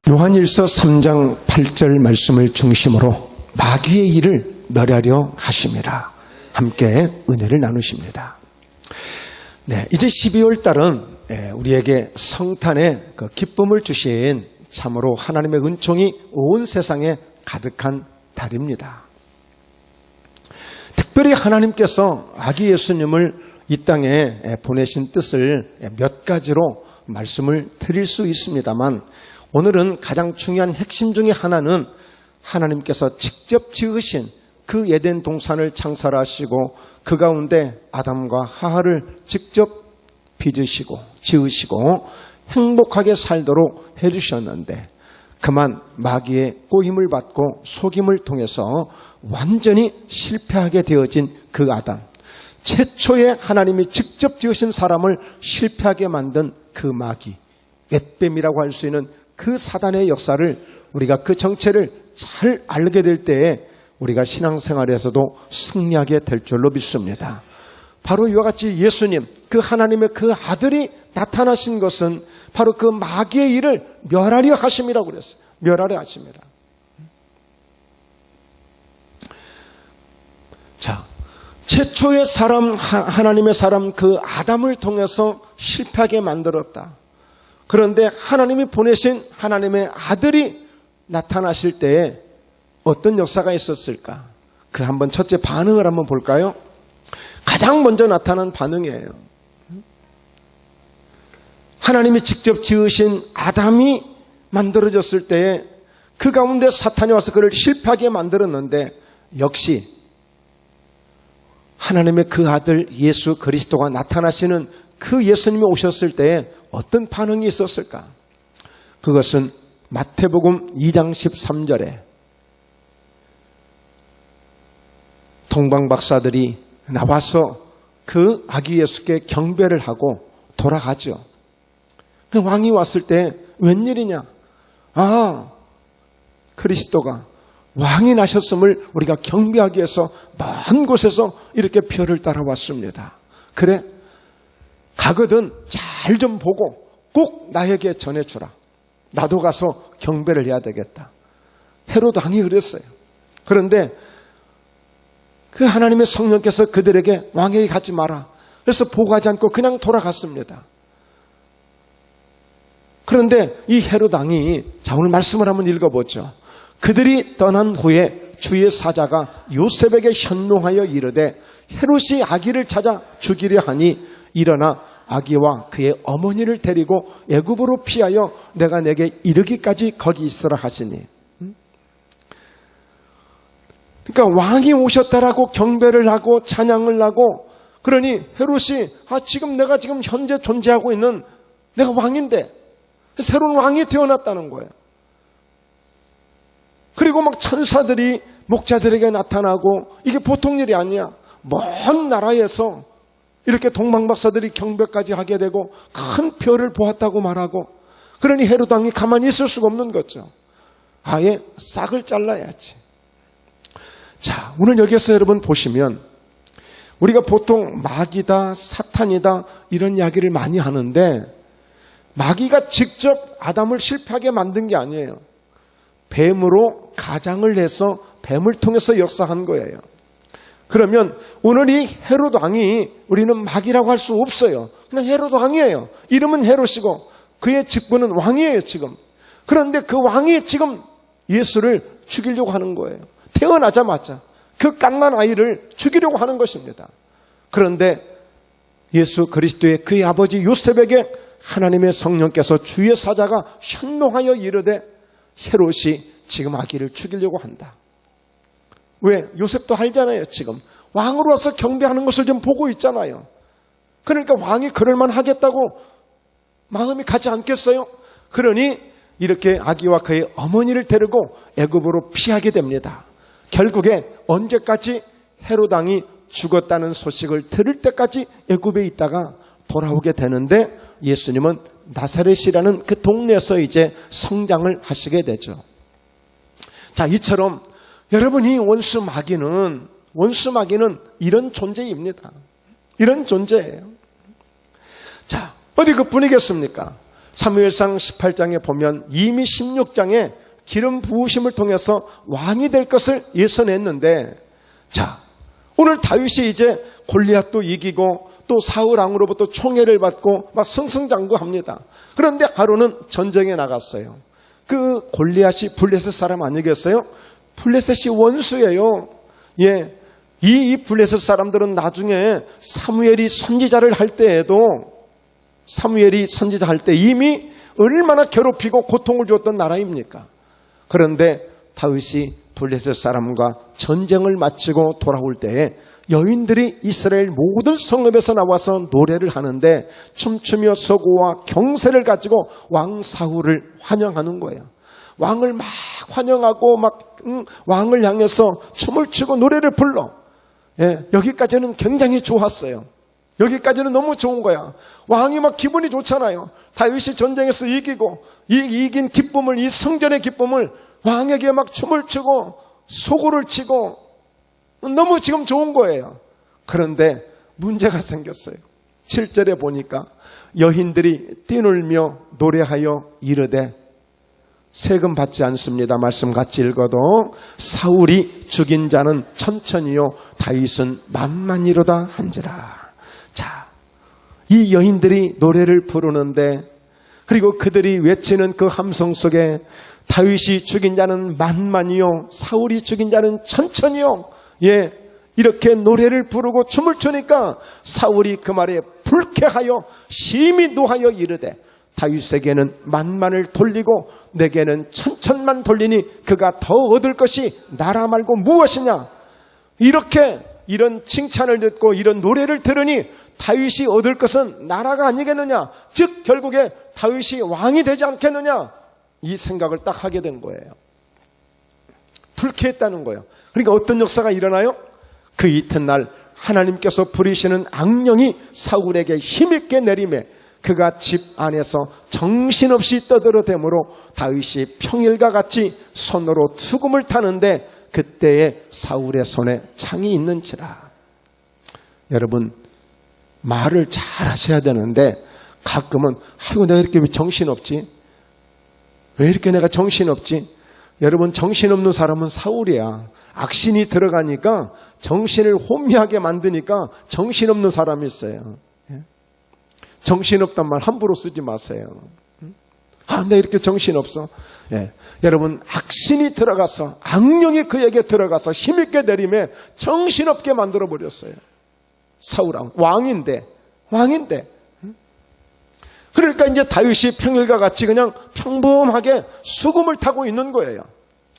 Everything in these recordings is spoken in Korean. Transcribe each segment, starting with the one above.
요한일서 3장 8절 말씀을 중심으로 마귀의 일을 멸하려 하심이라 함께 은혜를 나누십니다. 네, 이제 12월 달은 우리에게 성탄의 그 기쁨을 주신 참으로 하나님의 은총이 온 세상에 가득한 달입니다. 특별히 하나님께서 아기 예수님을 이 땅에 보내신 뜻을 몇 가지로 말씀을 드릴 수 있습니다만, 오늘은 가장 중요한 핵심 중에 하나는 하나님께서 직접 지으신 그 에덴 동산을 창설하시고 그 가운데 아담과 하와를 직접 빚으시고 지으시고 행복하게 살도록 해주셨는데, 그만 마귀의 꼬임을 받고 속임을 통해서 완전히 실패하게 되어진 그 아담, 최초에 하나님이 직접 지으신 사람을 실패하게 만든 그 마귀, 웻뱀이라고 할 수 있는 그 사단의 역사를 우리가 그 정체를 잘 알게 될 때에 우리가 신앙생활에서도 승리하게 될 줄로 믿습니다. 바로 이와 같이 예수님, 그 하나님의 그 아들이 나타나신 것은 바로 그 마귀의 일을 멸하려 하심이라고 그랬어요. 멸하려 하심이라. 자, 최초의 사람, 하나님의 사람 그 아담을 통해서 실패하게 만들었다. 그런데 하나님이 보내신 하나님의 아들이 나타나실 때에 어떤 역사가 있었을까? 그 한번 첫째 반응을 한번 볼까요? 가장 먼저 나타난 반응이에요. 하나님이 직접 지으신 아담이 만들어졌을 때에 그 가운데 사탄이 와서 그를 실패하게 만들었는데, 역시 하나님의 그 아들 예수 그리스도가 나타나시는 그 예수님이 오셨을 때에 어떤 반응이 있었을까? 그것은 마태복음 2장 13절에 동방박사들이 나와서 그 아기 예수께 경배를 하고 돌아가죠. 왕이 왔을 때 웬일이냐? 아, 그리스도가 왕이 나셨음을 우리가 경배하기 위해서 먼 곳에서 이렇게 별을 따라왔습니다. 그래, 가거든 잘 좀 보고 꼭 나에게 전해주라. 나도 가서 경배를 해야 되겠다. 헤롯 왕이 그랬어요. 그런데 그 하나님의 성령께서 그들에게 왕에게 가지 마라. 그래서 보고하지 않고 그냥 돌아갔습니다. 그런데 이 헤롯 왕이, 자, 오늘 말씀을 한번 읽어보죠. 그들이 떠난 후에 주의 사자가 요셉에게 현몽하여 이르되, 헤롯이 아기를 찾아 죽이려 하니 일어나 아기와 그의 어머니를 데리고 애굽으로 피하여 내가 내게 이르기까지 거기 있으라 하시니. 그러니까 왕이 오셨다라고 경배를 하고 찬양을 하고, 그러니 헤롯이 지금 내가 지금 현재 존재하고 있는 내가 왕인데 새로운 왕이 태어났다는 거예요. 그리고 막 천사들이 목자들에게 나타나고, 이게 보통 일이 아니야. 먼 나라에서 이렇게 동방박사들이 경배까지 하게 되고 큰 별을 보았다고 말하고, 그러니 헤롯 왕이 가만히 있을 수가 없는 거죠. 아예 싹을 잘라야지. 자, 오늘 여기서 여러분 보시면 우리가 보통 마귀다, 사탄이다 이런 이야기를 많이 하는데, 마귀가 직접 아담을 실패하게 만든 게 아니에요. 뱀으로 가장을 해서 뱀을 통해서 역사한 거예요. 그러면 오늘 이 헤롯 왕이 우리는 마귀라고 할 수 없어요. 그냥 헤롯 왕이에요. 이름은 헤롯이고 그의 직분은 왕이에요 지금. 그런데 그 왕이 지금 예수를 죽이려고 하는 거예요. 태어나자마자 그 갓난 아이를 죽이려고 하는 것입니다. 그런데 예수 그리스도의 그의 아버지 요셉에게 하나님의 성령께서 주의 사자가 현몽하여 이르되, 헤롯이 지금 아기를 죽이려고 한다. 왜? 요셉도 알잖아요. 지금 왕으로 와서 경배하는 것을 좀 보고 있잖아요. 그러니까 왕이 그럴만 하겠다고 마음이 가지 않겠어요? 그러니 이렇게 아기와 그의 어머니를 데리고 애굽으로 피하게 됩니다. 결국에 언제까지? 헤롯 왕이 죽었다는 소식을 들을 때까지 애굽에 있다가 돌아오게 되는데, 예수님은 나사렛이라는 그 동네에서 이제 성장을 하시게 되죠. 자, 이처럼 여러분이 원수 마귀는 이런 존재입니다. 이런 존재예요. 자, 어디 그뿐이겠습니까? 사무엘상 18장에 보면 이미 16장에 기름 부으심을 통해서 왕이 될 것을 예언했는데, 자, 오늘 다윗이 이제 골리앗도 이기고 또 사울 왕으로부터 총애를 받고 막 승승장구합니다. 그런데 하루는 전쟁에 나갔어요. 그 골리앗이 블레셋 사람 아니겠어요? 블레셋이 원수예요. 예, 이 블레셋 사람들은 나중에 사무엘이 선지자 할 때 이미 얼마나 괴롭히고 고통을 주었던 나라입니까? 그런데 다윗이 블레셋 사람과 전쟁을 마치고 돌아올 때에 여인들이 이스라엘 모든 성읍에서 나와서 노래를 하는데 춤추며 서고와 경세를 가지고 왕 사울을 환영하는 거예요. 왕을 막 환영하고 막 왕을 향해서 춤을 추고 노래를 불러. 예, 여기까지는 굉장히 좋았어요. 여기까지는 너무 좋은 거야. 왕이 막 기분이 좋잖아요. 다윗이 전쟁에서 이기고 이긴 기쁨을, 이 성전의 기쁨을 왕에게 막 춤을 추고 소고를 치고 너무 지금 좋은 거예요. 그런데 문제가 생겼어요. 7절에 보니까 여인들이 뛰놀며 노래하여 이르되, 세금 받지 않습니다. 말씀 같이 읽어도 사울이 죽인 자는 천천히요 다윗은 만만이로다 한지라. 자, 이 여인들이 노래를 부르는데, 그리고 그들이 외치는 그 함성 속에 다윗이 죽인 자는 만만이요 사울이 죽인 자는 천천히요, 예, 이렇게 노래를 부르고 춤을 추니까 사울이 그 말에 불쾌하여 심히 노하여 이르되, 다윗에게는 만만을 돌리고 내게는 천천만 돌리니 그가 더 얻을 것이 나라 말고 무엇이냐. 이렇게 이런 칭찬을 듣고 이런 노래를 들으니 다윗이 얻을 것은 나라가 아니겠느냐, 즉 결국에 다윗이 왕이 되지 않겠느냐, 이 생각을 딱 하게 된 거예요. 불쾌했다는 거예요. 그러니까 어떤 역사가 일어나요? 그 이튿날 하나님께서 부리시는 악령이 사울에게 힘있게 내림에 그가 집 안에서 정신없이 떠들어대므로 다윗이 평일과 같이 손으로 투금을 타는데 그때에 사울의 손에 창이 있는지라. 여러분, 말을 잘 하셔야 되는데 가끔은 아이고 내가 이렇게 왜 정신없지? 왜 이렇게 내가 정신없지? 여러분, 정신없는 사람은 사울이야. 악신이 들어가니까 정신을 혼미하게 만드니까 정신없는 사람이 있어요. 정신없단 말 함부로 쓰지 마세요. 아, 나 이렇게 정신없어. 예. 여러분, 악신이 들어가서, 악령이 그에게 들어가서 힘있게 내림에 정신없게 만들어버렸어요. 사울 왕인데. 그러니까 이제 다윗이 평일과 같이 그냥 평범하게 수금을 타고 있는 거예요.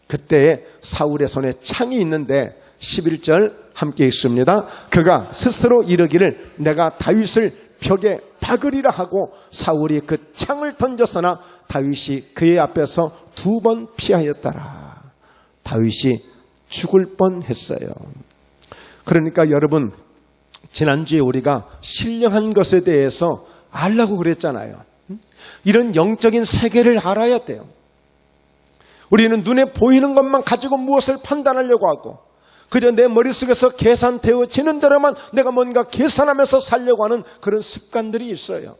그때에 사울의 손에 창이 있는데 11절 함께 읽습니다. 그가 스스로 이르기를 내가 다윗을 벽에 박으리라 하고 사울이 그 창을 던졌으나 다윗이 그의 앞에서 2번 피하였더라. 다윗이 죽을 뻔했어요. 그러니까 여러분, 지난주에 우리가 신령한 것에 대해서 알라고 그랬잖아요. 이런 영적인 세계를 알아야 돼요. 우리는 눈에 보이는 것만 가지고 무엇을 판단하려고 하고, 그저 내 머릿속에서 계산되어지는 대로만 내가 뭔가 계산하면서 살려고 하는 그런 습관들이 있어요.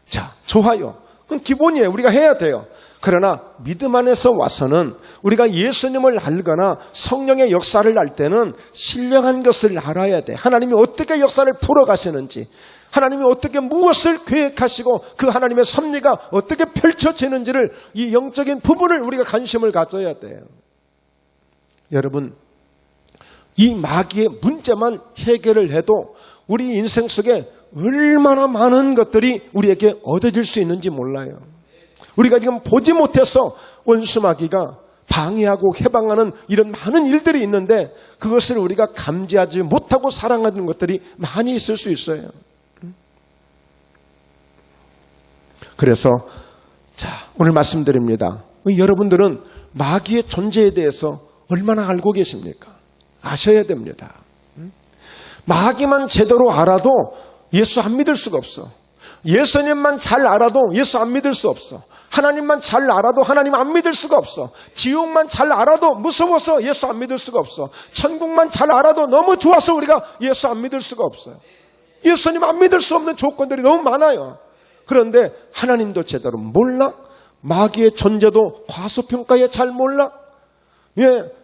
자, 좋아요. 그건 기본이에요. 우리가 해야 돼요. 그러나 믿음 안에서 와서는 우리가 예수님을 알거나 성령의 역사를 알 때는 신령한 것을 알아야 돼. 하나님이 어떻게 역사를 풀어가시는지, 하나님이 어떻게 무엇을 계획하시고 그 하나님의 섭리가 어떻게 펼쳐지는지를, 이 영적인 부분을 우리가 관심을 가져야 돼요. 여러분, 이 마귀의 문제만 해결을 해도 우리 인생 속에 얼마나 많은 것들이 우리에게 얻어질 수 있는지 몰라요. 우리가 지금 보지 못해서 원수 마귀가 방해하고 해방하는 이런 많은 일들이 있는데 그것을 우리가 감지하지 못하고 살아가는 것들이 많이 있을 수 있어요. 그래서 자, 오늘 말씀드립니다. 여러분들은 마귀의 존재에 대해서 얼마나 알고 계십니까? 아셔야 됩니다. 마귀만 제대로 알아도 예수 안 믿을 수가 없어. 예수님만 잘 알아도 예수 안 믿을 수 없어. 하나님만 잘 알아도 하나님 안 믿을 수가 없어. 지옥만 잘 알아도 무서워서 예수 안 믿을 수가 없어. 천국만 잘 알아도 너무 좋아서 우리가 예수 안 믿을 수가 없어요. 예수님 안 믿을 수 없는 조건들이 너무 많아요. 그런데 하나님도 제대로 몰라? 마귀의 존재도 과소평가에 잘 몰라?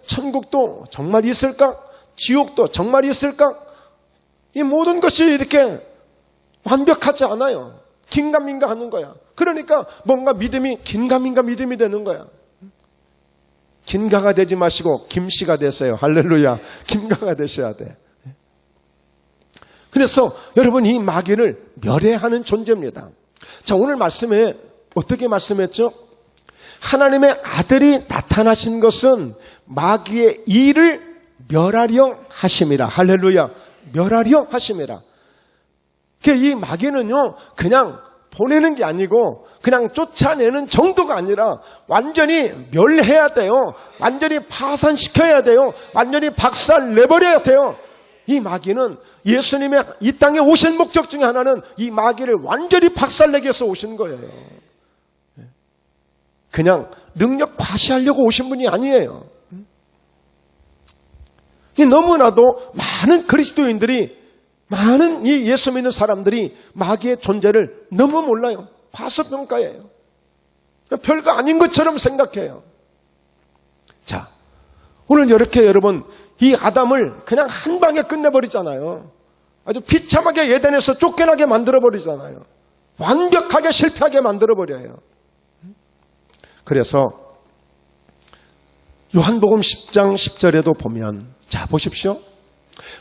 천국도 정말 있을까? 지옥도 정말 있을까? 이 모든 것이 이렇게 완벽하지 않아요. 긴가민가 하는 거야. 그러니까 뭔가 믿음이 긴가민가 믿음이 되는 거야. 긴가가 되지 마시고 김씨가 되세요. 할렐루야. 김가가 되셔야 돼. 그래서 여러분, 이 마귀를 멸해하는 존재입니다. 자, 오늘 말씀에 어떻게 말씀했죠? 하나님의 아들이 나타나신 것은 마귀의 일을 멸하려 하심이라. 할렐루야. 멸하려 하심이라. 이 마귀는요, 그냥 보내는 게 아니고 그냥 쫓아내는 정도가 아니라 완전히 멸해야 돼요. 완전히 파산시켜야 돼요. 완전히 박살 내버려야 돼요. 이 마귀는 예수님의 이 땅에 오신 목적 중에 하나는 이 마귀를 완전히 박살내기 위해서 오신 거예요. 그냥 능력 과시하려고 오신 분이 아니에요. 너무나도 많은 그리스도인들이, 많은 이 예수 믿는 사람들이 마귀의 존재를 너무 몰라요. 과소평가예요. 별거 아닌 것처럼 생각해요. 자, 오늘 이렇게 여러분, 이 아담을 그냥 한 방에 끝내버리잖아요. 아주 비참하게 에덴에서 쫓겨나게 만들어버리잖아요. 완벽하게 실패하게 만들어버려요. 그래서 요한복음 10장 10절에도 보면, 자 보십시오.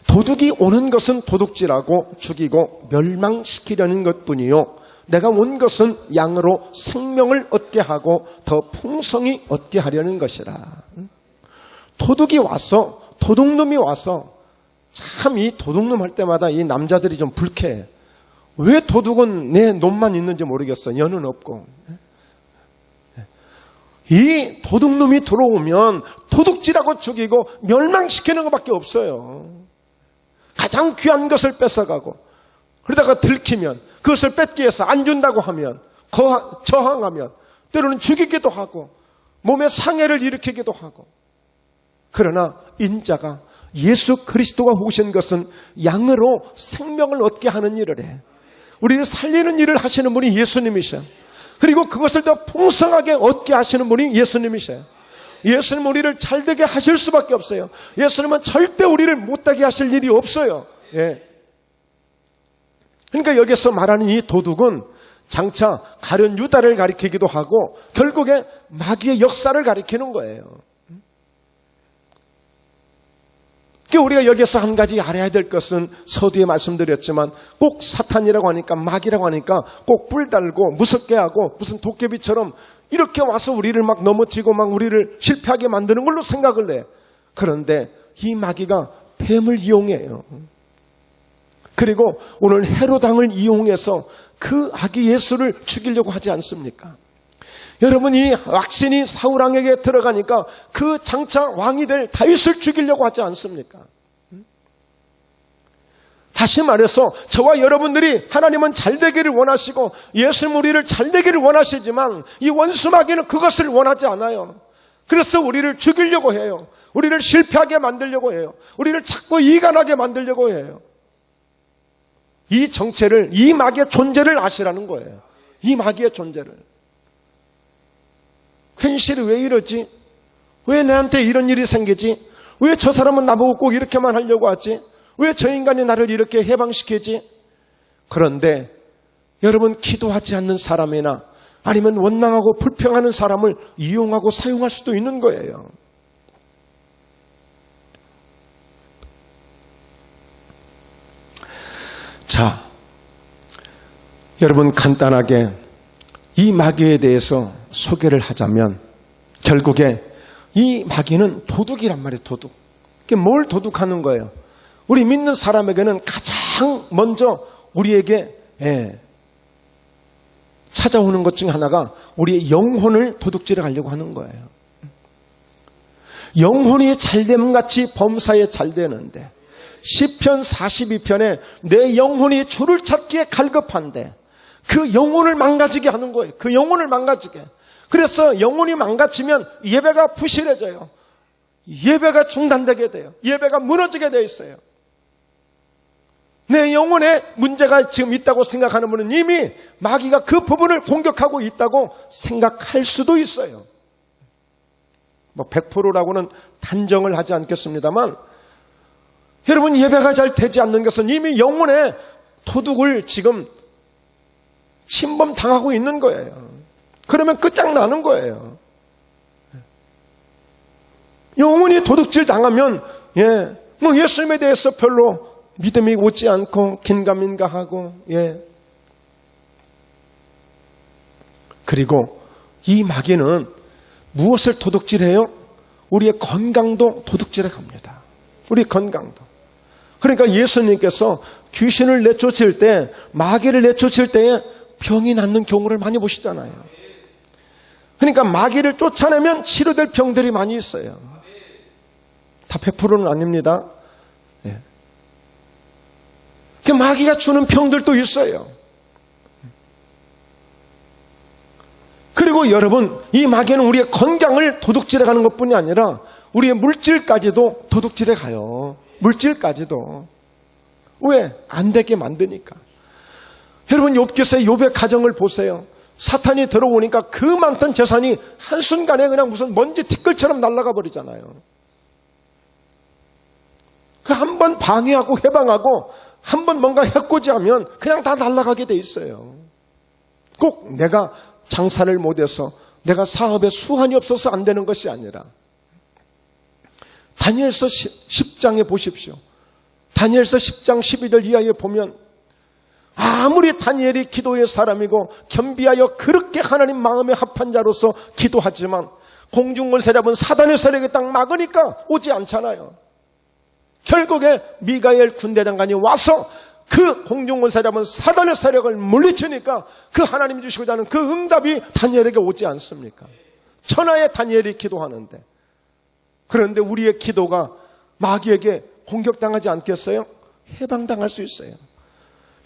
도둑이 오는 것은 도둑질하고 죽이고 멸망시키려는 것뿐이요, 내가 온 것은 양으로 생명을 얻게 하고 더 풍성히 얻게 하려는 것이라. 도둑이 와서, 도둑놈이 와서, 참 이 도둑놈 할 때마다 이 남자들이 좀 불쾌해. 왜 도둑은 내 놈만 있는지 모르겠어. 여는 없고. 이 도둑놈이 들어오면 도둑질하고 죽이고 멸망시키는 것밖에 없어요. 가장 귀한 것을 뺏어가고, 그러다가 들키면 그것을 뺏기 위해서 안 준다고 하면 저항하면 때로는 죽이기도 하고 몸에 상해를 일으키기도 하고. 그러나 인자가, 예수 그리스도가 오신 것은 양으로 생명을 얻게 하는 일을 해. 우리를 살리는 일을 하시는 분이 예수님이셔. 그리고 그것을 더 풍성하게 얻게 하시는 분이 예수님이셔요. 예수님은 우리를 잘되게 하실 수밖에 없어요. 예수님은 절대 우리를 못되게 하실 일이 없어요. 그러니까 여기서 말하는 이 도둑은 장차 가룟 유다를 가리키기도 하고 결국에 마귀의 역사를 가리키는 거예요. 우리가 여기서 한 가지 알아야 될 것은, 서두에 말씀드렸지만 꼭 사탄이라고 하니까, 마귀라고 하니까 꼭 뿔 달고 무섭게 하고 무슨 도깨비처럼 이렇게 와서 우리를 막 넘어지고 막 우리를 실패하게 만드는 걸로 생각을 해. 그런데 이 마귀가 뱀을 이용해요. 그리고 오늘 헤롯 왕을 이용해서 그 아기 예수를 죽이려고 하지 않습니까? 여러분, 이 악신이 사울 왕에게 들어가니까 그 장차 왕이 될 다윗을 죽이려고 하지 않습니까? 다시 말해서 저와 여러분들이 하나님은 잘되기를 원하시고 예수님 우리를 잘되기를 원하시지만 이 원수 마귀는 그것을 원하지 않아요. 그래서 우리를 죽이려고 해요. 우리를 실패하게 만들려고 해요. 우리를 자꾸 이간하게 만들려고 해요. 이 정체를, 이 마귀의 존재를 아시라는 거예요. 이 마귀의 존재를. 현실이 왜 이러지? 왜 나한테 이런 일이 생기지? 왜 저 사람은 나보고 꼭 이렇게만 하려고 하지? 왜 저 인간이 나를 이렇게 해방시키지? 그런데 여러분, 기도하지 않는 사람이나 아니면 원망하고 불평하는 사람을 이용하고 사용할 수도 있는 거예요. 자, 여러분, 간단하게 이 마귀에 대해서 소개를 하자면 결국에 이 마귀는 도둑이란 말이에요. 도둑. 뭘 도둑하는 거예요? 우리 믿는 사람에게는 가장 먼저 우리에게 찾아오는 것 중에 하나가 우리의 영혼을 도둑질해 가려고 하는 거예요. 영혼이 잘되면 같이 범사에 잘 되는데, 시편 42편에 내 영혼이 주를 찾기에 갈급한데 그 영혼을 망가지게 하는 거예요. 그 영혼을 망가지게. 그래서 영혼이 망가지면 예배가 부실해져요. 예배가 중단되게 돼요. 예배가 무너지게 되어 있어요. 내 영혼에 문제가 지금 있다고 생각하는 분은 이미 마귀가 그 부분을 공격하고 있다고 생각할 수도 있어요. 뭐 100%라고는 단정을 하지 않겠습니다만, 여러분, 예배가 잘 되지 않는 것은 이미 영혼의 도둑을 지금 침범당하고 있는 거예요. 그러면 끝장나는 거예요. 영혼이 도둑질 당하면 뭐 예수님에 대해서 별로 믿음이 오지 않고 긴가민가하고 그리고 이 마귀는 무엇을 도둑질해요? 우리의 건강도 도둑질해 갑니다. 우리 건강도. 그러니까 예수님께서 귀신을 내쫓을 때, 마귀를 내쫓을 때에 병이 낫는 경우를 많이 보시잖아요. 그러니까 마귀를 쫓아내면 치료될 병들이 많이 있어요. 다 100%는 아닙니다. 그 마귀가 주는 병들도 있어요. 그리고 여러분, 이 마귀는 우리의 건강을 도둑질해 가는 것뿐이 아니라 우리의 물질까지도 도둑질해 가요. 물질까지도. 왜? 안 되게 만드니까. 여러분, 욥기서의 욥의 가정을 보세요. 사탄이 들어오니까 그 많던 재산이 한순간에 그냥 무슨 먼지 티끌처럼 날아가 버리잖아요. 그 한 번 방해하고 해방하고 한 번 뭔가 해코지하면 그냥 다 날아가게 돼 있어요. 꼭 내가 장사를 못해서, 내가 사업에 수완이 없어서 안 되는 것이 아니라, 다니엘서 10장에 보십시오. 다니엘서 10장 12절 이하에 보면 아무리 다니엘이 기도의 사람이고 겸비하여 그렇게 하나님 마음에 합한 자로서 기도하지만 공중권세 잡은 사단의 세력이 딱 막으니까 오지 않잖아요. 결국에 미가엘 군대장관이 와서 그 공중권세 잡은 사단의 세력을 물리치니까 그 하나님 주시고자 하는 그 응답이 다니엘에게 오지 않습니까? 천하의 다니엘이 기도하는데, 그런데 우리의 기도가 마귀에게 공격당하지 않겠어요? 해방당할 수 있어요.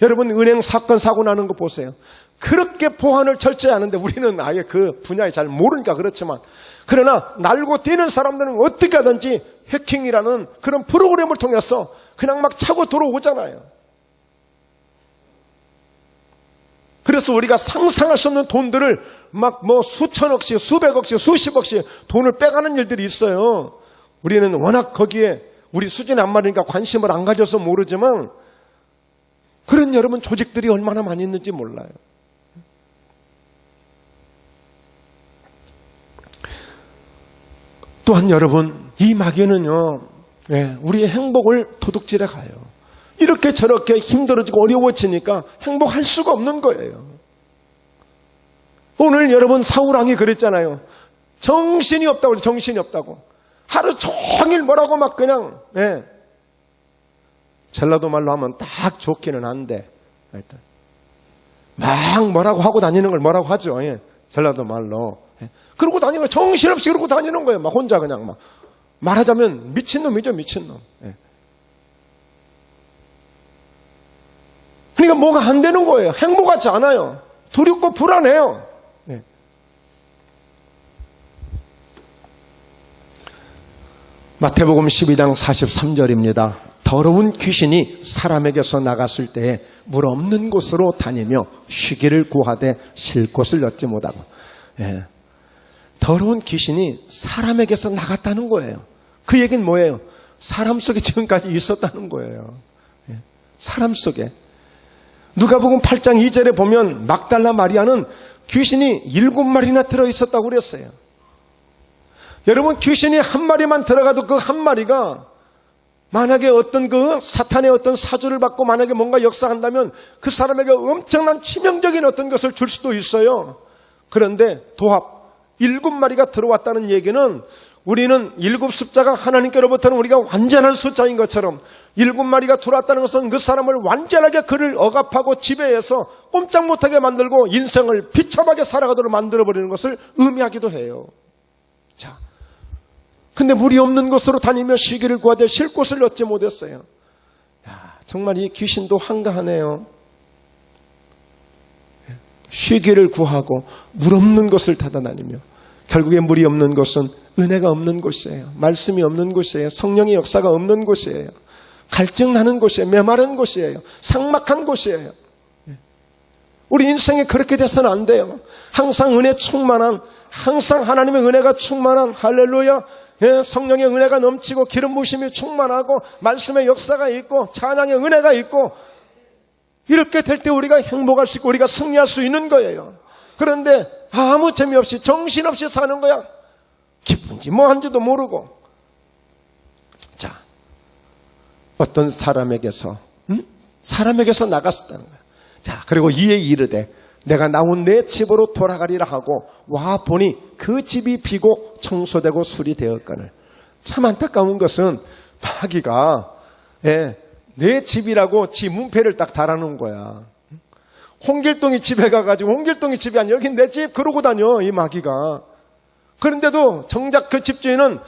여러분, 은행 사건 사고 나는 거 보세요. 그렇게 보안을 철저히 하는데 우리는 아예 그 분야에 잘 모르니까 그렇지만, 그러나 날고 뛰는 사람들은 어떻게 하든지 해킹이라는 그런 프로그램을 통해서 그냥 막 차고 들어오잖아요. 그래서 우리가 상상할 수 없는 돈들을 막 뭐 수천억씩, 수백억씩, 수십억씩 돈을 빼가는 일들이 있어요. 우리는 워낙 거기에 우리 수준이 안 맞으니까 관심을 안 가져서 모르지만, 그런 여러분 조직들이 얼마나 많이 있는지 몰라요. 또한 여러분, 이 마귀는요, 우리의 행복을 도둑질해 가요. 이렇게 저렇게 힘들어지고 어려워지니까 행복할 수가 없는 거예요. 오늘 여러분, 사울왕이 그랬잖아요. 정신이 없다고, 정신이 없다고. 하루 종일 뭐라고 막 그냥, 전라도 말로 하면 딱 좋기는 한데, 하여튼 막 뭐라고 하고 다니는 걸 뭐라고 하죠. 전라도 말로. 그러고 다니는 거 정신없이 그러고 다니는 거예요. 막 혼자 그냥 막. 말하자면 미친놈이죠, 미친놈. 그러니까 뭐가 안 되는 거예요. 행복하지 않아요. 두렵고 불안해요. 마태복음 12장 43절입니다. 더러운 귀신이 사람에게서 나갔을 때에 물 없는 곳으로 다니며 쉬기를 구하되 쉴 곳을 얻지 못하고. 더러운 귀신이 사람에게서 나갔다는 거예요. 그 얘기는 뭐예요? 사람 속에 지금까지 있었다는 거예요. 사람 속에. 누가복음 8장 2절에 보면 막달라 마리아는 귀신이 7마리나 들어있었다고 그랬어요. 여러분, 귀신이 한 마리만 들어가도 그 한 마리가 만약에 어떤 그 사탄의 어떤 사주를 받고 만약에 뭔가 역사한다면 그 사람에게 엄청난 치명적인 어떤 것을 줄 수도 있어요. 그런데 도합 7마리가 들어왔다는 얘기는, 우리는 7 숫자가 하나님께로부터는 우리가 완전한 숫자인 것처럼 7마리가 들어왔다는 것은 그 사람을 완전하게 그를 억압하고 지배해서 꼼짝 못하게 만들고 인생을 비참하게 살아가도록 만들어버리는 것을 의미하기도 해요. 자, 근데 물이 없는 곳으로 다니며 쉬기를 구하되 쉴 곳을 얻지 못했어요. 정말 이 귀신도 한가하네요. 쉬기를 구하고 물 없는 곳을 찾아다니며, 결국에 물이 없는 곳은 은혜가 없는 곳이에요. 말씀이 없는 곳이에요. 성령의 역사가 없는 곳이에요. 갈증나는 곳이에요. 메마른 곳이에요. 삭막한 곳이에요. 우리 인생이 그렇게 돼서는 안 돼요. 항상 은혜 충만한, 항상 하나님의 은혜가 충만한, 할렐루야, 예, 성령의 은혜가 넘치고 기름 부으심이 충만하고 말씀의 역사가 있고 찬양의 은혜가 있고, 이렇게 될 때 우리가 행복할 수 있고 우리가 승리할 수 있는 거예요. 그런데 아무 재미없이 정신없이 사는 거야. 기쁜지 뭐 한지도 모르고. 자, 어떤 사람에게서 나갔었다는 거야. 자, 그리고 이에 이르되 내가 나온 내 집으로 돌아가리라 하고 와 보니 그 집이 비고 청소되고 수리되었거늘. 참 안타까운 것은 마귀가 내 집이라고 지 문패를 딱 달아놓은 거야. 홍길동이 집에 가가지고 홍길동이 집이 아니야, 여긴 내 집, 그러고 다녀 이 마귀가. 그런데도 정작 그 집주인은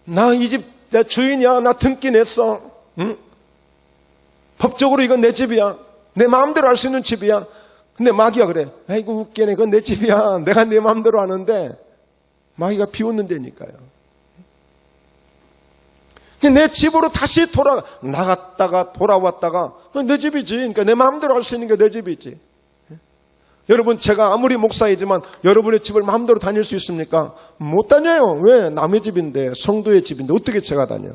나 이 집 내 주인이야, 나 등기 냈어, 응? 법적으로 이건 내 집이야, 내 마음대로 할 수 있는 집이야. 근데 마귀가 그래, 아이고 웃기네, 그건 내 집이야, 내가 내 마음대로 하는데. 마귀가 비웃는다니까요. 내 집으로 다시 나갔다가 돌아왔다가 내 집이지. 그러니까 내 마음대로 할 수 있는 게 내 집이지. 여러분, 제가 아무리 목사이지만 여러분의 집을 마음대로 다닐 수 있습니까? 못 다녀요. 왜? 남의 집인데, 성도의 집인데 어떻게 제가 다녀?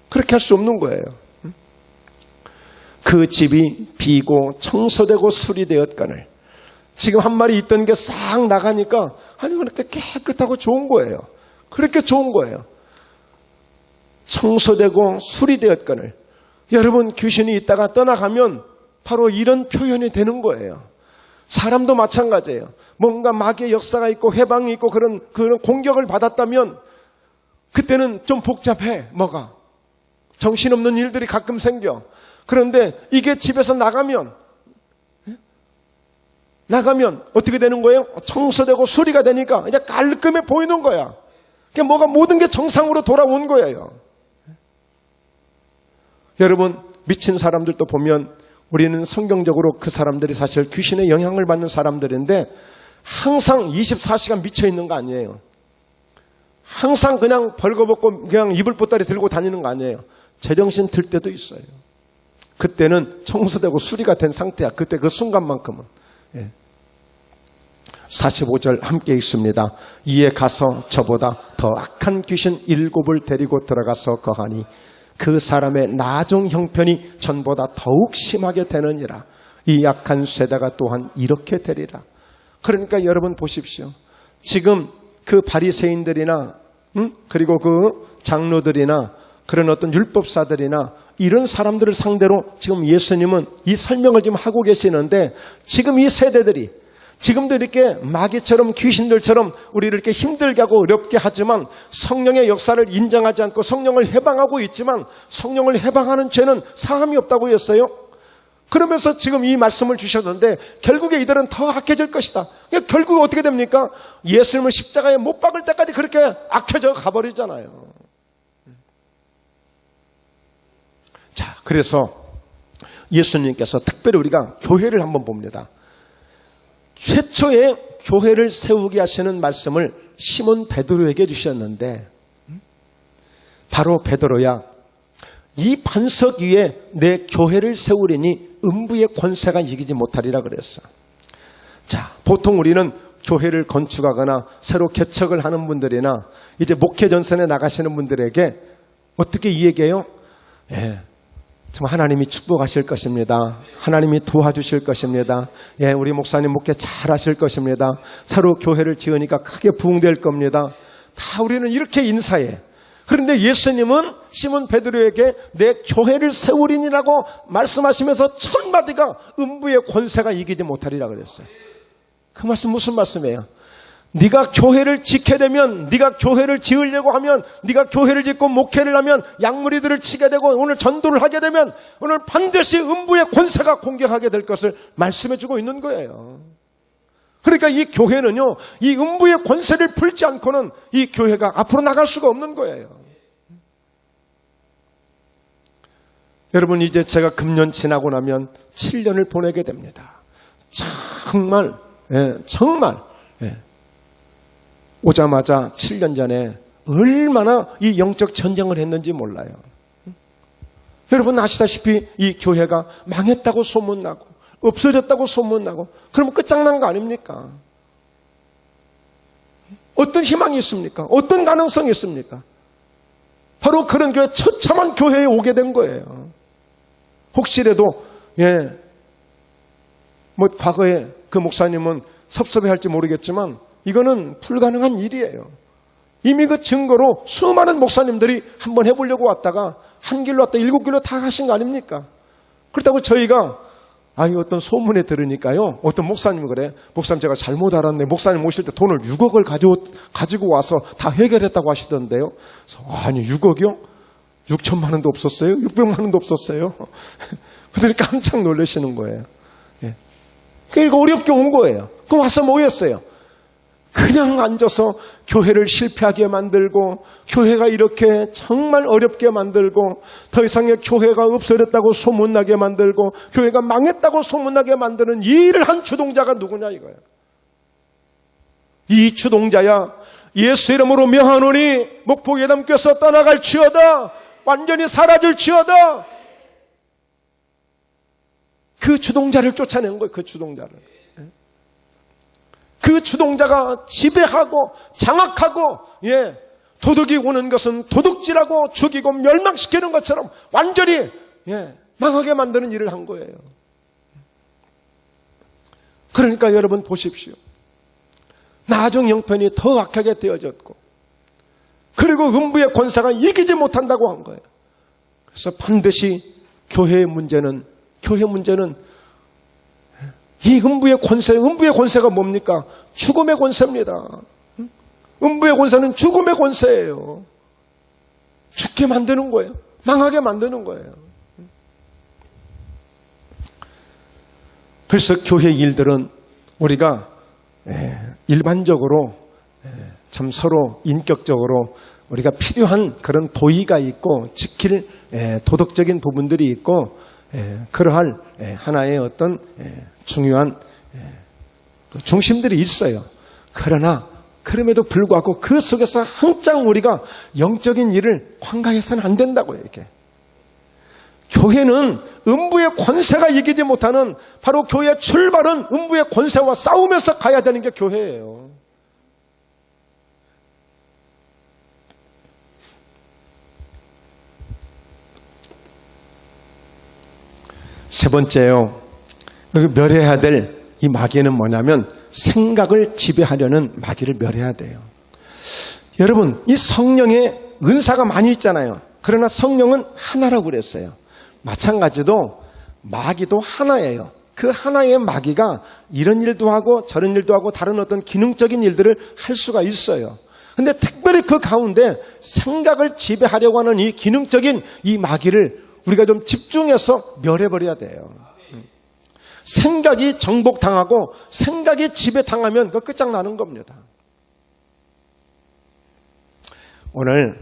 그렇게 할 수 없는 거예요. 그 집이 비고 청소되고 수리되었거늘. 지금 한 마리 있던 게 싹 나가니까 아니 그렇게 깨끗하고 좋은 거예요. 그렇게 좋은 거예요. 청소되고 수리되었거늘. 여러분, 귀신이 있다가 떠나가면 바로 이런 표현이 되는 거예요. 사람도 마찬가지예요. 뭔가 마귀의 역사가 있고 회방이 있고 그런 공격을 받았다면 그때는 좀 복잡해. 뭐가? 정신없는 일들이 가끔 생겨. 그런데 이게 집에서 나가면 어떻게 되는 거예요? 청소되고 수리가 되니까 이제 깔끔해 보이는 거야. 그러니까 뭐가 모든 게 정상으로 돌아온 거예요. 여러분, 미친 사람들도 보면 우리는 성경적으로 그 사람들이 사실 귀신의 영향을 받는 사람들인데 항상 24시간 미쳐 있는 거 아니에요. 항상 그냥 벌거벗고 그냥 이불 보따리 들고 다니는 거 아니에요. 제정신 들 때도 있어요. 그때는 청소되고 수리가 된 상태야. 그때 그 순간만큼은. 45절 함께 읽습니다. 이에 가서 저보다 더 악한 귀신 7을 데리고 들어가서 거하니 그 사람의 나중 형편이 전보다 더욱 심하게 되느니라. 이 약한 세대가 또한 이렇게 되리라. 그러니까 여러분 보십시오. 지금 그 바리새인들이나 그리고 그 장로들이나 그런 어떤 율법사들이나 이런 사람들을 상대로 지금 예수님은 이 설명을 지금 하고 계시는데, 지금 이 세대들이 지금도 이렇게 마귀처럼 귀신들처럼 우리를 이렇게 힘들게 하고 어렵게 하지만 성령의 역사를 인정하지 않고 성령을 해방하고 있지만 성령을 해방하는 죄는 사함이 없다고 했어요. 그러면서 지금 이 말씀을 주셨는데 결국에 이들은 더 악해질 것이다. 결국 어떻게 됩니까? 예수님을 십자가에 못 박을 때까지 그렇게 악해져 가버리잖아요. 자, 그래서 예수님께서 특별히 우리가 교회를 한번 봅니다. 최초에 교회를 세우게 하시는 말씀을 시몬 베드로에게 주셨는데, 바로 베드로야, 이 반석 위에 내 교회를 세우리니 음부의 권세가 이기지 못하리라 그랬어. 자, 보통 우리는 교회를 건축하거나 새로 개척을 하는 분들이나 이제 목회 전선에 나가시는 분들에게 어떻게 이 얘기해요? 정말 하나님이 축복하실 것입니다. 하나님이 도와주실 것입니다. 우리 목사님 목회 잘 하실 것입니다. 새로 교회를 지으니까 크게 부흥될 겁니다. 다 우리는 이렇게 인사해. 그런데 예수님은 시몬 베드로에게 내 교회를 세우리니라고 말씀하시면서 첫 마디가 음부의 권세가 이기지 못하리라 그랬어요. 그 말씀 무슨 말씀이에요? 네가 교회를 지게 되면, 네가 교회를 지으려고 하면, 네가 교회를 짓고 목회를 하면, 양무리들을 치게 되고 오늘 전도를 하게 되면 오늘 반드시 음부의 권세가 공격하게 될 것을 말씀해 주고 있는 거예요. 그러니까 이 교회는요, 이 음부의 권세를 풀지 않고는 이 교회가 앞으로 나갈 수가 없는 거예요. 여러분, 이제 제가 금년 지나고 나면 7년을 보내게 됩니다. 정말 오자마자 7년 전에 얼마나 이 영적 전쟁을 했는지 몰라요. 여러분 아시다시피 이 교회가 망했다고 소문나고 없어졌다고 소문나고 그러면 끝장난 거 아닙니까? 어떤 희망이 있습니까? 어떤 가능성이 있습니까? 바로 그런 교회, 처참한 교회에 오게 된 거예요. 혹시라도 과거에 그 목사님은 섭섭해할지 모르겠지만 이거는 불가능한 일이에요. 이미 그 증거로 수많은 목사님들이 한번 해보려고 왔다가 한 길로 왔다 7길로 다 하신 거 아닙니까? 그렇다고 저희가 어떤 소문에 들으니까요. 어떤 목사님이 그래. 목사님 제가 잘못 알았네. 목사님 오실 때 돈을 6억을 가지고 와서 다 해결했다고 하시던데요. 아니 6억이요? 6천만 원도 없었어요? 600만 원도 없었어요? 그들이 깜짝 놀라시는 거예요. 그러니까 어렵게 온 거예요. 그럼 와서 뭐 했어요? 그냥 앉아서 교회를 실패하게 만들고 교회가 이렇게 정말 어렵게 만들고 더 이상의 교회가 없어졌다고 소문나게 만들고 교회가 망했다고 소문나게 만드는 이 일을 한 주동자가 누구냐 이거야. 이 주동자야 예수 이름으로 명하노니 목포예담교회에서 떠나갈지어다. 완전히 사라질지어다. 그 주동자를 쫓아낸 거예요. 그 주동자를. 그 주동자가 지배하고 장악하고 도둑이 오는 것은 도둑질하고 죽이고 멸망시키는 것처럼 완전히 망하게 만드는 일을 한 거예요. 그러니까 여러분 보십시오. 나중 형편이 더 악하게 되어졌고 그리고 음부의 권세가 이기지 못한다고 한 거예요. 그래서 반드시 교회의 문제는 이 음부의 권세가 뭡니까? 죽음의 권세입니다. 음부의 권세는 죽음의 권세예요. 죽게 만드는 거예요. 망하게 만드는 거예요. 그래서 교회 일들은 우리가 일반적으로 참 서로 인격적으로 우리가 필요한 그런 도의가 있고 지킬 도덕적인 부분들이 있고 그러할 하나의 어떤 중요한 중심들이 있어요. 그러나 그럼에도 불구하고 그 속에서 항상 우리가 영적인 일을 관가해서는 안 된다고요. 이렇게 교회는 음부의 권세가 이기지 못하는 바로 교회의 출발은 음부의 권세와 싸우면서 가야 되는 게 교회예요. 세 번째요. 멸해야 될 이 마귀는 뭐냐면 생각을 지배하려는 마귀를 멸해야 돼요. 여러분, 이 성령의 은사가 많이 있잖아요. 그러나 성령은 하나라고 그랬어요. 마찬가지로 마귀도 하나예요. 그 하나의 마귀가 이런 일도 하고 저런 일도 하고 다른 어떤 기능적인 일들을 할 수가 있어요. 근데 특별히 그 가운데 생각을 지배하려고 하는 이 기능적인 이 마귀를 우리가 좀 집중해서 멸해버려야 돼요. 생각이 정복당하고 생각이 지배당하면 그 끝장나는 겁니다. 오늘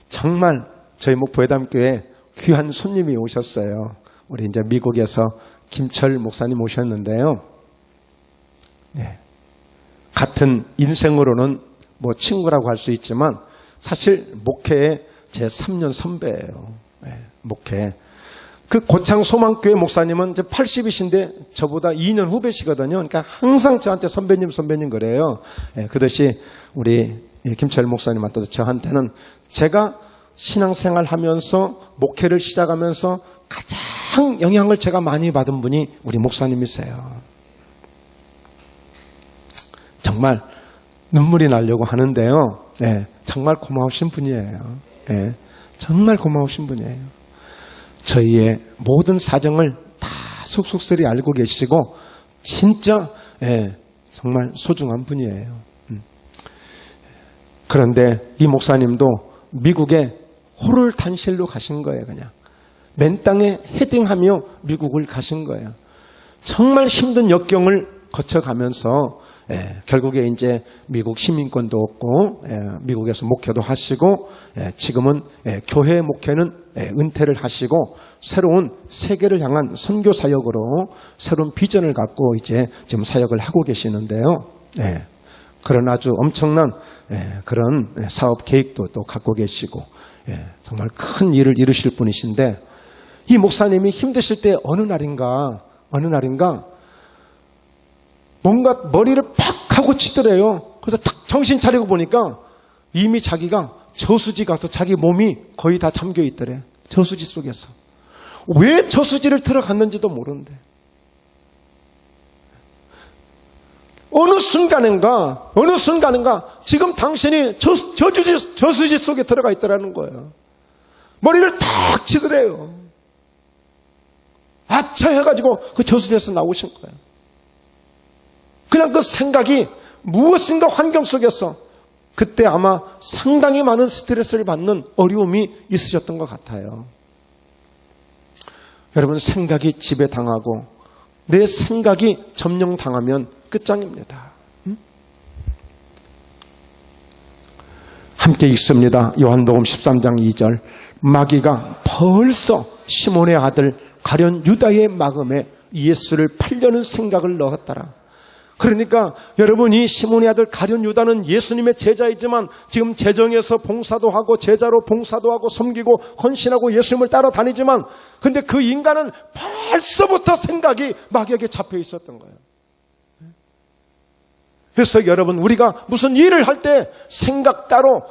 정말 저희 목포예담교회 귀한 손님이 오셨어요. 우리 이제 미국에서 김철 목사님 오셨는데요. 같은 인생으로는 뭐 친구라고 할 수 있지만 사실 목회의 제 3년 선배예요. 목회. 그 고창 소망교회 목사님은 이제 80이신데 저보다 2년 후배시거든요. 그러니까 항상 저한테 선배님 그래요. 그것이 우리 김철 목사님한테도 저한테는 제가 신앙생활 하면서 목회를 시작하면서 가장 영향을 제가 많이 받은 분이 우리 목사님이세요. 정말 눈물이 나려고 하는데요. 정말 고마우신 분이에요. 정말 고마우신 분이에요. 저희의 모든 사정을 다 속속들이 알고 계시고 진짜 정말 소중한 분이에요. 그런데 이 목사님도 미국에 호롤단실로 가신 거예요. 그냥 맨 땅에 헤딩하며 미국을 가신 거예요. 정말 힘든 역경을 거쳐가면서 결국에 이제 미국 시민권도 얻고 미국에서 목회도 하시고 지금은 교회 목회는 은퇴를 하시고 새로운 세계를 향한 선교 사역으로 새로운 비전을 갖고 이제 지금 사역을 하고 계시는데요. 그런 아주 엄청난 그런 사업 계획도 또 갖고 계시고 정말 큰 일을 이루실 분이신데 이 목사님이 힘드실 때 어느 날인가 뭔가 머리를 팍 하고 치더래요. 그래서 탁 정신 차리고 보니까 이미 자기가 저수지 가서 자기 몸이 거의 다 잠겨 있더래. 저수지 속에서. 왜 저수지를 들어갔는지도 모르는데. 어느 순간인가 지금 당신이 저수지 속에 들어가 있더라는 거예요. 머리를 탁 치더래요. 아차 해가지고 그 저수지에서 나오신 거예요. 그냥 그 생각이 무엇인가 환경 속에서 그때 아마 상당히 많은 스트레스를 받는 어려움이 있으셨던 것 같아요. 여러분, 생각이 지배당하고 내 생각이 점령당하면 끝장입니다. 함께 읽습니다. 요한복음 13장 2절. 마귀가 벌써 시몬의 아들 가룟 유다의 마음에 예수를 팔려는 생각을 넣었더라. 그러니까 여러분이 시몬의 아들 가룟 유다는 예수님의 제자이지만 지금 재정에서 봉사도 하고 제자로 봉사도 하고 섬기고 헌신하고 예수님을 따라다니지만 근데 그 인간은 벌써부터 생각이 마귀에게 잡혀 있었던 거예요. 그래서 여러분, 우리가 무슨 일을 할 때 생각 따로,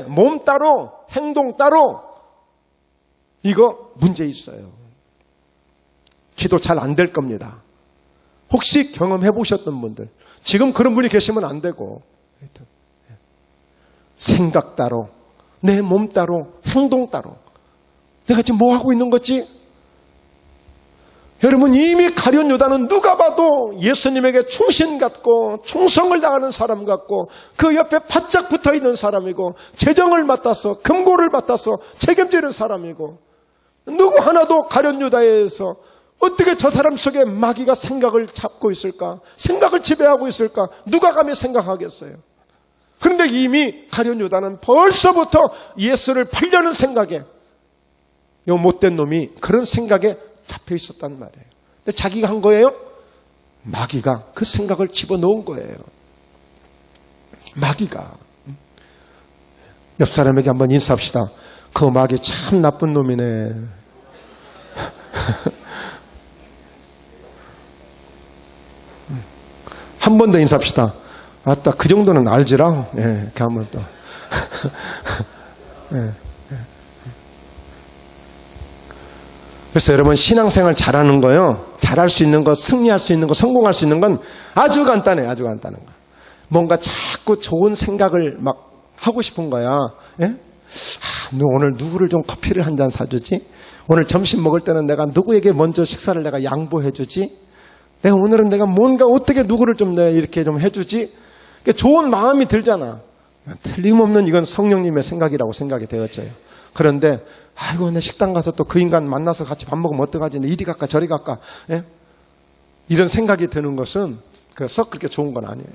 몸 따로, 행동 따로, 이거 문제 있어요. 기도 잘 안 될 겁니다. 혹시 경험해 보셨던 분들, 지금 그런 분이 계시면 안 되고, 생각 따로, 내 몸 따로, 행동 따로, 내가 지금 뭐 하고 있는 거지? 여러분, 이미 가룟 유다는 누가 봐도 예수님에게 충신 같고 충성을 다하는 사람 같고 그 옆에 바짝 붙어 있는 사람이고 재정을 맡아서 금고를 맡아서 책임지는 사람이고 누구 하나도 가룟 유다에서 어떻게 저 사람 속에 마귀가 생각을 잡고 있을까? 생각을 지배하고 있을까? 누가 감히 생각하겠어요? 그런데 이미 가룟 유다는 벌써부터 예수를 팔려는 생각에, 이 못된 놈이 그런 생각에 잡혀 있었단 말이에요. 근데 자기가 한 거예요? 마귀가 그 생각을 집어넣은 거예요. 마귀가. 옆 사람에게 한번 인사합시다. 그 마귀 참 나쁜 놈이네. 한 번 더 인사합시다. 아따, 그 정도는 알지라. 이렇게 한번 더. 그래서 여러분, 신앙생활 잘하는 거요, 잘할 수 있는 거, 승리할 수 있는 거, 성공할 수 있는 건 아주 간단해요. 아주 간단한 거. 뭔가 자꾸 좋은 생각을 막 하고 싶은 거야. 너 오늘 누구를 좀 커피를 한 잔 사주지? 오늘 점심 먹을 때는 내가 누구에게 먼저 식사를 내가 양보해 주지? 오늘은 내가 뭔가 어떻게 누구를 좀 이렇게 좀 해주지? 좋은 마음이 들잖아. 틀림없는 이건 성령님의 생각이라고 생각이 되었어요. 그런데 아이고, 내 식당 가서 또 그 인간 만나서 같이 밥 먹으면 어떡하지? 이리 갈까 저리 갈까? 이런 생각이 드는 것은 썩 그렇게 좋은 건 아니에요.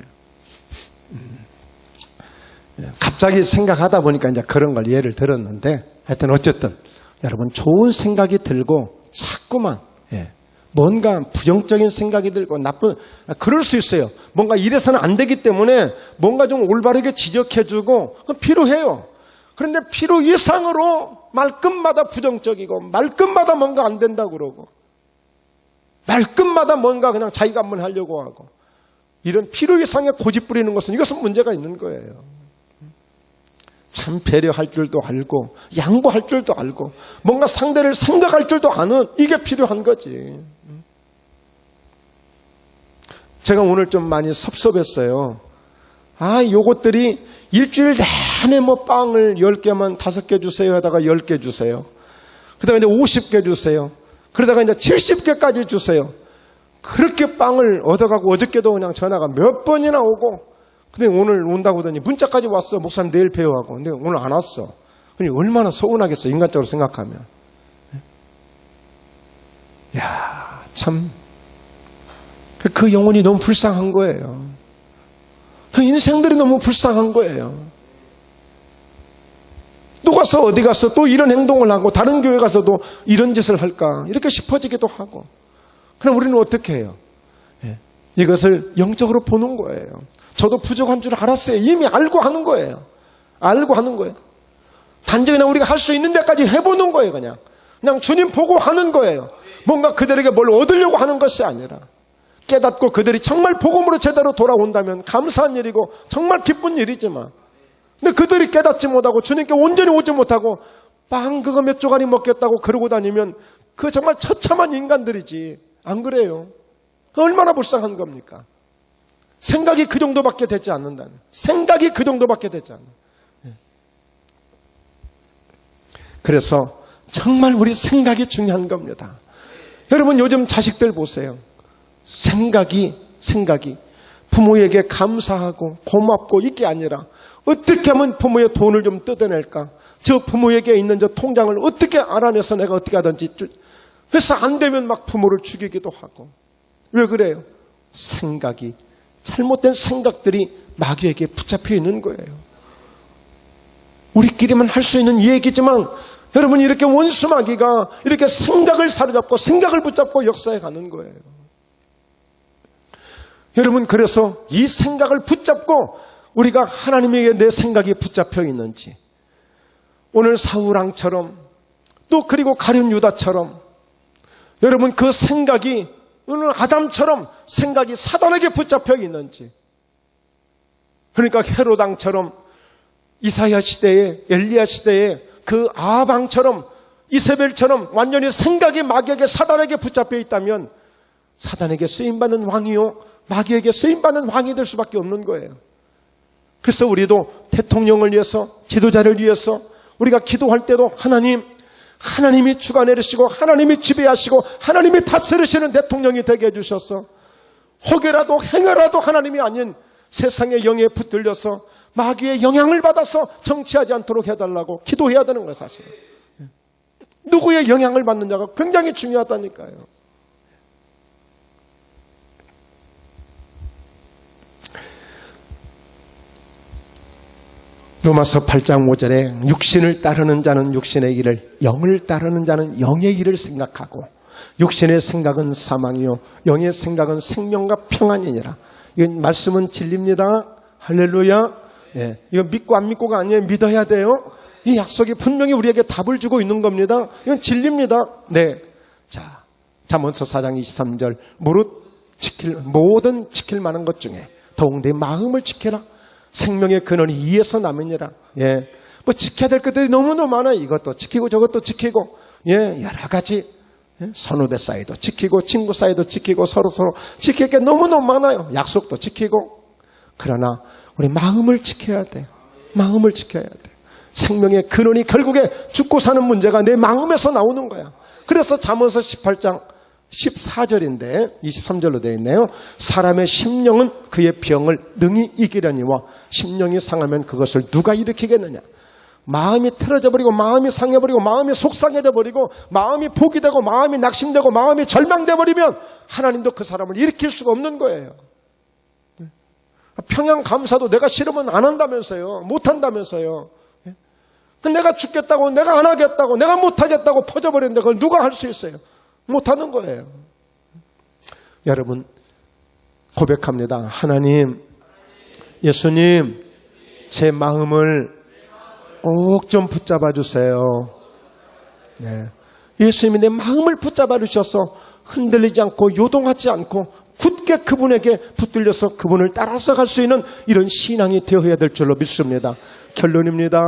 갑자기 생각하다 보니까 이제 그런 걸 예를 들었는데, 하여튼 어쨌든 여러분, 좋은 생각이 들고 자꾸만 뭔가 부정적인 생각이 들고 그럴 수 있어요. 뭔가 이래서는 안 되기 때문에 뭔가 좀 올바르게 지적해주고 그건 필요해요. 그런데 필요 이상으로 말끝마다 부정적이고 말끝마다 뭔가 안 된다고 그러고 말끝마다 뭔가 그냥 자기가 한번 하려고 하고 이런 필요 이상의 고집 부리는 것은 이것은 문제가 있는 거예요. 참 배려할 줄도 알고 양보할 줄도 알고 뭔가 상대를 생각할 줄도 아는, 이게 필요한 거지. 제가 오늘 좀 많이 섭섭했어요. 요것들이 일주일 내내 뭐 빵을 10개만 5개 주세요 하다가 10개 주세요. 그러다가 이제 50개 주세요. 그러다가 이제 70개까지 주세요. 그렇게 빵을 얻어가고 어저께도 그냥 전화가 몇 번이나 오고, 근데 오늘 온다고 하더니 문자까지 왔어. 목사님 내일 봬요 하고. 근데 오늘 안 왔어. 그러니 얼마나 서운하겠어, 인간적으로 생각하면. 야, 참. 그 영혼이 너무 불쌍한 거예요. 그 인생들이 너무 불쌍한 거예요. 또 가서 어디 가서 또 이런 행동을 하고 다른 교회 가서도 이런 짓을 할까 이렇게 싶어지기도 하고. 그럼 우리는 어떻게 해요? 이것을 영적으로 보는 거예요. 저도 부족한 줄 알았어요. 이미 알고 하는 거예요. 알고 하는 거예요. 단지 그냥 우리가 할 수 있는 데까지 해보는 거예요. 그냥 그냥 주님 보고 하는 거예요. 뭔가 그들에게 뭘 얻으려고 하는 것이 아니라 깨닫고 그들이 정말 복음으로 제대로 돌아온다면 감사한 일이고 정말 기쁜 일이지만, 근데 그들이 깨닫지 못하고 주님께 온전히 오지 못하고 빵 그거 몇 조각이 먹겠다고 그러고 다니면 그 정말 처참한 인간들이지. 안 그래요? 얼마나 불쌍한 겁니까? 생각이 그 정도밖에 되지 않는다는, 생각이 그 정도밖에 되지 않는. 그래서 정말 우리 생각이 중요한 겁니다. 여러분 요즘 자식들 보세요. 생각이 부모에게 감사하고 고맙고 이게 아니라 어떻게 하면 부모의 돈을 좀 뜯어낼까, 저 부모에게 있는 저 통장을 어떻게 알아내서 내가 어떻게 하든지, 그래서 안 되면 막 부모를 죽이기도 하고. 왜 그래요? 생각이, 잘못된 생각들이 마귀에게 붙잡혀 있는 거예요. 우리끼리만 할 수 있는 얘기지만 여러분, 이렇게 원수 마귀가 이렇게 생각을 사로잡고 생각을 붙잡고 역사해 가는 거예요. 여러분, 그래서 이 생각을 붙잡고 우리가 하나님에게 내 생각이 붙잡혀 있는지, 오늘 사울왕처럼 또 그리고 가룟 유다처럼 여러분 그 생각이 오늘 아담처럼 생각이 사단에게 붙잡혀 있는지, 그러니까 헤롯왕처럼 이사야 시대에, 엘리야 시대에 그 아방처럼 이세벨처럼 완전히 생각이 마귀에게, 사단에게 붙잡혀 있다면 사단에게 쓰임받는 왕이요 마귀에게 쓰임받는 왕이 될 수밖에 없는 거예요. 그래서 우리도 대통령을 위해서, 지도자를 위해서 우리가 기도할 때도 하나님이 주가 내리시고 하나님이 지배하시고 하나님이 다스리시는 대통령이 되게 해주셔서 혹여라도 행여라도 하나님이 아닌 세상의 영에 붙들려서 마귀의 영향을 받아서 정치하지 않도록 해달라고 기도해야 되는 거예요. 사실은 누구의 영향을 받느냐가 굉장히 중요하다니까요. 로마서 8장 5절에 육신을 따르는 자는 육신의 일을, 영을 따르는 자는 영의 일을 생각하고 육신의 생각은 사망이요 영의 생각은 생명과 평안이니라. 이 말씀은 진리입니다. 할렐루야. 예, 이거 믿고 안 믿고가 아니에요. 믿어야 돼요. 이 약속이 분명히 우리에게 답을 주고 있는 겁니다. 이건 진리입니다. 네. 자, 잠언서 4장 23절 모든 지킬 만한 것 중에 더욱 내 마음을 지켜라. 생명의 근원이 이에서 남으니라. 예. 뭐 지켜야 될 것들이 너무너무 많아요. 이것도 지키고 저것도 지키고, 예, 여러 가지. 예? 선후배 사이도 지키고, 친구 사이도 지키고, 서로 지킬 게 너무너무 많아요. 약속도 지키고. 그러나 우리 마음을 지켜야 돼. 마음을 지켜야 돼. 생명의 근원이 결국에 죽고 사는 문제가 내 마음에서 나오는 거야. 그래서 잠언서 18장 14절인데 23절로 되어 있네요. 사람의 심령은 그의 병을 능히 이기려니와 심령이 상하면 그것을 누가 일으키겠느냐. 마음이 틀어져 버리고 마음이 상해버리고 마음이 속상해져 버리고 마음이 포기되고 마음이 낙심되고 마음이 절망돼 버리면 하나님도 그 사람을 일으킬 수가 없는 거예요. 평양 감사도 내가 싫으면 안 한다면서요. 못 한다면서요. 내가 죽겠다고, 내가 안 하겠다고, 내가 못 하겠다고 퍼져버렸는데 그걸 누가 할 수 있어요? 못하는 거예요. 여러분 고백합니다. 하나님, 예수님, 제 마음을 꼭 좀 붙잡아 주세요. 네. 예수님이 내 마음을 붙잡아 주셔서 흔들리지 않고 요동하지 않고 굳게 그분에게 붙들려서 그분을 따라서 갈 수 있는 이런 신앙이 되어야 될 줄로 믿습니다. 결론입니다.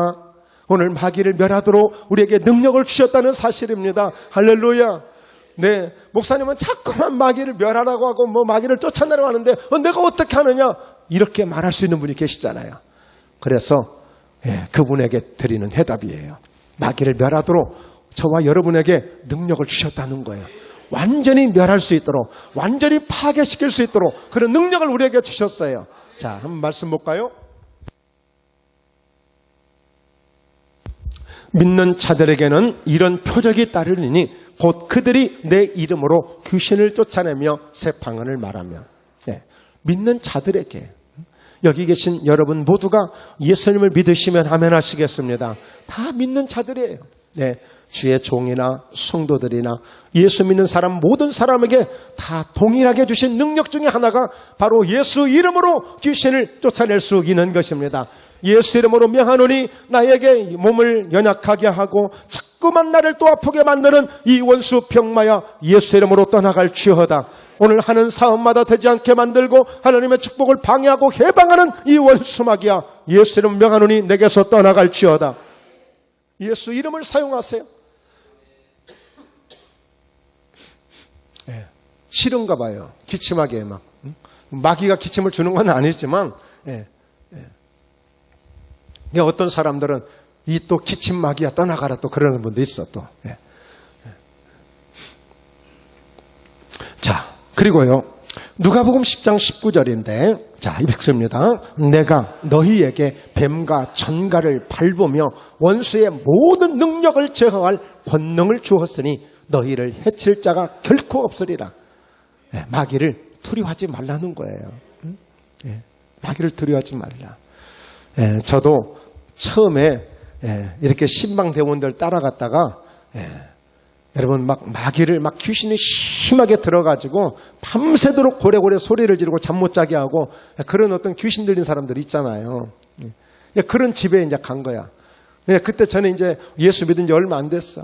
오늘 마귀를 멸하도록 우리에게 능력을 주셨다는 사실입니다. 할렐루야. 네, 목사님은 자꾸만 마귀를 멸하라고 하고 뭐 마귀를 쫓아내라고 하는데 내가 어떻게 하느냐 이렇게 말할 수 있는 분이 계시잖아요. 그래서 그분에게 드리는 해답이에요. 마귀를 멸하도록 저와 여러분에게 능력을 주셨다는 거예요. 완전히 멸할 수 있도록, 완전히 파괴시킬 수 있도록 그런 능력을 우리에게 주셨어요. 자, 한번 말씀 볼까요? 믿는 자들에게는 이런 표적이 따르리니 곧 그들이 내 이름으로 귀신을 쫓아내며 새 방언을 말하며. 네, 믿는 자들에게, 여기 계신 여러분 모두가 예수님을 믿으시면 아멘 하시겠습니다. 다 믿는 자들이에요. 네, 주의 종이나 성도들이나 예수 믿는 사람 모든 사람에게 다 동일하게 주신 능력 중에 하나가 바로 예수 이름으로 귀신을 쫓아낼 수 있는 것입니다. 예수 이름으로 명하노니 나에게 몸을 연약하게 하고 자꾸만 나를 또 아프게 만드는 이 원수 병마야 예수 이름으로 떠나갈지어다. 오늘 하는 사업마다 되지 않게 만들고 하나님의 축복을 방해하고 해방하는 이 원수 마귀야 예수 이름 명하노니 내게서 떠나갈지어다. 예수 이름을 사용하세요. 싫은가 봐요. 기침하게 막. 마귀가 기침을 주는 건 아니지만 어떤 사람들은 이 또 기침 마귀야 떠나가라 또 그러는 분도 있어 또. 자, 그리고요. 누가복음 10장 19절인데 자, 읽습니다. 내가 너희에게 뱀과 전갈을 밟으며 원수의 모든 능력을 제어할 권능을 주었으니 너희를 해칠 자가 결코 없으리라. 마귀를 두려워하지 말라는 거예요. 마귀를 두려워하지 말라. 저도 처음에 이렇게 신방대원들 따라갔다가 여러분 막 마귀를 막 귀신이 심하게 들어가지고 밤새도록 고래고래 소리를 지르고 잠 못 자게 하고 그런 어떤 귀신 들린 사람들이 있잖아요. 그런 집에 이제 간 거야. 그때 저는 이제 예수 믿은 지 얼마 안 됐어.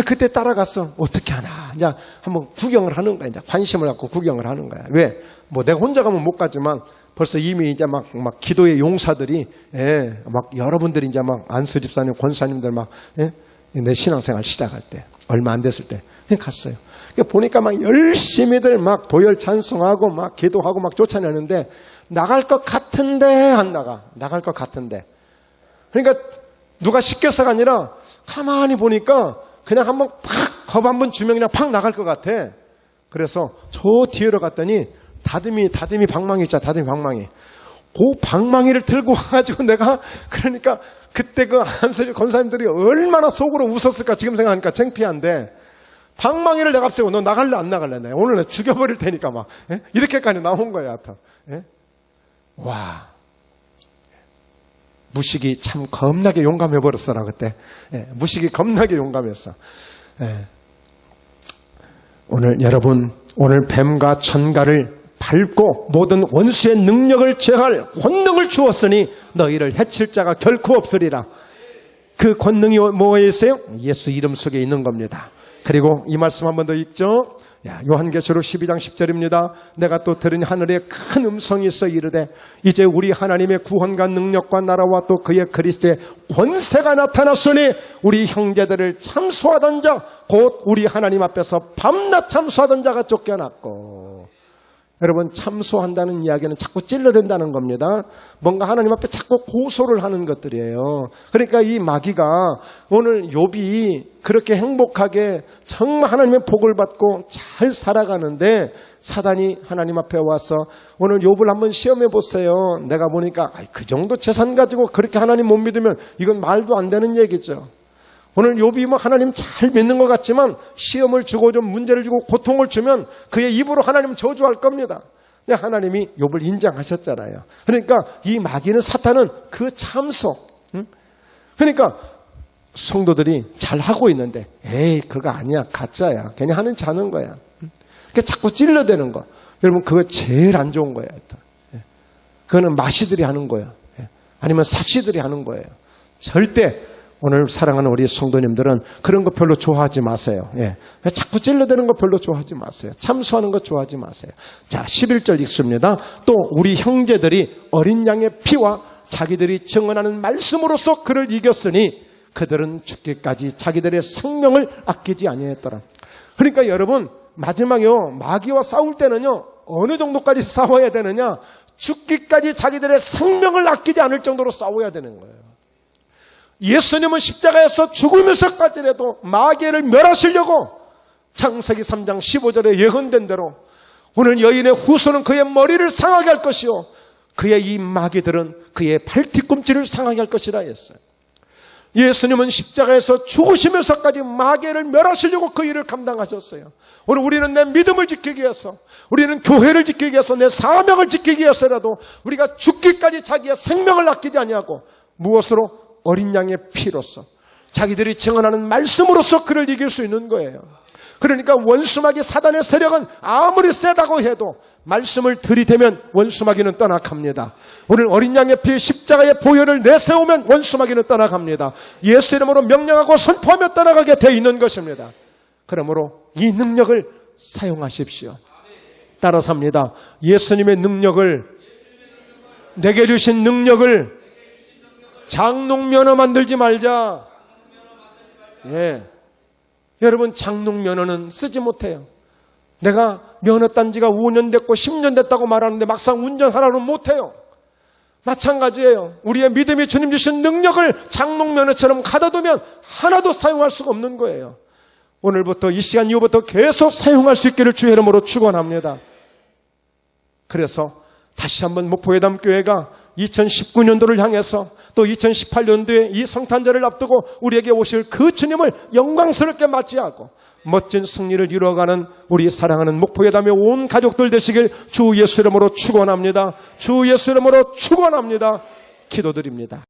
그때 따라갔어. 어떻게 하나. 이제 한번 구경을 하는 거야. 이제 관심을 갖고 구경을 하는 거야. 왜? 뭐 내가 혼자 가면 못 가지만 벌써 이미 이제 막 기도의 용사들이, 막 여러분들이 이제 막 안수 집사님, 권사님들 막, 내 신앙생활 시작할 때, 얼마 안 됐을 때, 갔어요. 보니까 막 열심히들 막 도열 찬송하고 막 기도하고 막 쫓아내는데 나갈 것 같은데 안 나가. 나갈 것 같은데. 그러니까 누가 시켜서가 아니라 가만히 보니까 그냥 한번 팍 겁 한번 주면 그냥 팍 나갈 것 같아. 그래서 저 뒤로 갔더니 다듬이 방망이 있잖아. 다듬이 방망이. 그 방망이를 들고 와가지고 내가 그러니까 그때 그 안수집 권사님들이 얼마나 속으로 웃었을까 지금 생각하니까 창피한데 방망이를 내가 앞세고 너 나갈래 안 나갈래? 내가 오늘 내가 죽여버릴 테니까 막 이렇게까지 나온 거야. 와. 무식이 참 겁나게 용감해버렸어라 그때. 무식이 겁나게 용감했어. 오늘 여러분 오늘 뱀과 전갈을 밟고 모든 원수의 능력을 제할 권능을 주었으니 너희를 해칠 자가 결코 없으리라. 그 권능이 뭐에 있어요? 예수 이름 속에 있는 겁니다. 그리고 이 말씀 한 번 더 읽죠. 요한계시록 12장 10절입니다. 내가 또 들은 하늘에 큰 음성이 있어 이르되 이제 우리 하나님의 구원과 능력과 나라와 또 그의 그리스도의 권세가 나타났으니 우리 형제들을 참소하던 자 곧 우리 하나님 앞에서 밤낮 참소하던 자가 쫓겨났고. 여러분 참소한다는 이야기는 자꾸 찔러댄다는 겁니다. 뭔가 하나님 앞에 자꾸 고소를 하는 것들이에요. 그러니까 이 마귀가 오늘 욥이 그렇게 행복하게 정말 하나님의 복을 받고 잘 살아가는데 사단이 하나님 앞에 와서 오늘 욥을 한번 시험해 보세요. 내가 보니까 그 정도 재산 가지고 그렇게 하나님 못 믿으면 이건 말도 안 되는 얘기죠. 오늘 욥이 뭐 하나님 잘 믿는 것 같지만 시험을 주고 좀 문제를 주고 고통을 주면 그의 입으로 하나님 저주할 겁니다. 근데 하나님이 욥을 인정하셨잖아요. 그러니까 이 마귀는 사탄은 그 참소. 그러니까 성도들이 잘 하고 있는데 에이 그거 아니야 가짜야. 괜히 하는 자는 거야. 그러니까 자꾸 찔러대는 거. 여러분 그거 제일 안 좋은 거예요. 그거는 마시들이 하는 거예요. 아니면 사시들이 하는 거예요. 절대 오늘 사랑하는 우리 성도님들은 그런 거 별로 좋아하지 마세요. 자꾸 찔러대는 거 별로 좋아하지 마세요. 참소하는 거 좋아하지 마세요. 자, 11절 읽습니다. 또 우리 형제들이 어린 양의 피와 자기들이 증언하는 말씀으로써 그를 이겼으니 그들은 죽기까지 자기들의 생명을 아끼지 아니했더라. 그러니까 여러분 마지막에요. 마귀와 싸울 때는요. 어느 정도까지 싸워야 되느냐. 죽기까지 자기들의 생명을 아끼지 않을 정도로 싸워야 되는 거예요. 예수님은 십자가에서 죽으면서까지라도 마귀를 멸하시려고 창세기 3장 15절에 예언된 대로 오늘 여인의 후손은 그의 머리를 상하게 할 것이요 그의 이 마귀들은 그의 발뒤꿈치를 상하게 할 것이라 했어요. 예수님은 십자가에서 죽으시면서까지 마귀를 멸하시려고 그 일을 감당하셨어요. 오늘 우리는 내 믿음을 지키기 위해서 우리는 교회를 지키기 위해서 내 사명을 지키기 위해서라도 우리가 죽기까지 자기의 생명을 아끼지 아니하고 무엇으로? 어린 양의 피로서 자기들이 증언하는 말씀으로서 그를 이길 수 있는 거예요. 그러니까 원수마귀 사단의 세력은 아무리 세다고 해도 말씀을 들이대면 원수마귀는 떠나갑니다. 오늘 어린 양의 피 십자가의 보혈을 내세우면 원수마귀는 떠나갑니다. 예수 이름으로 명령하고 선포하며 떠나가게 되어 있는 것입니다. 그러므로 이 능력을 사용하십시오. 따라서 합니다. 예수님의 능력을, 내게 주신 능력을 장롱면허 만들지 말자. 예. 여러분, 장롱면허는 쓰지 못해요. 내가 면허 딴 지가 5년 됐고 10년 됐다고 말하는데 막상 운전하라는 못해요. 마찬가지예요. 우리의 믿음이 주님 주신 능력을 장롱면허처럼 가둬두면 하나도 사용할 수가 없는 거예요. 오늘부터 이 시간 이후부터 계속 사용할 수 있기를 주의 이름으로 축원합니다. 그래서 다시 한번 목포회담 교회가 2019년도를 향해서 또 2018년도에 이 성탄절을 앞두고 우리에게 오실 그 주님을 영광스럽게 맞이하고 멋진 승리를 이루어가는 우리 사랑하는 목포회담의 온 가족들 되시길 주 예수 이름으로 축원합니다. 주 예수 이름으로 축원합니다. 기도드립니다.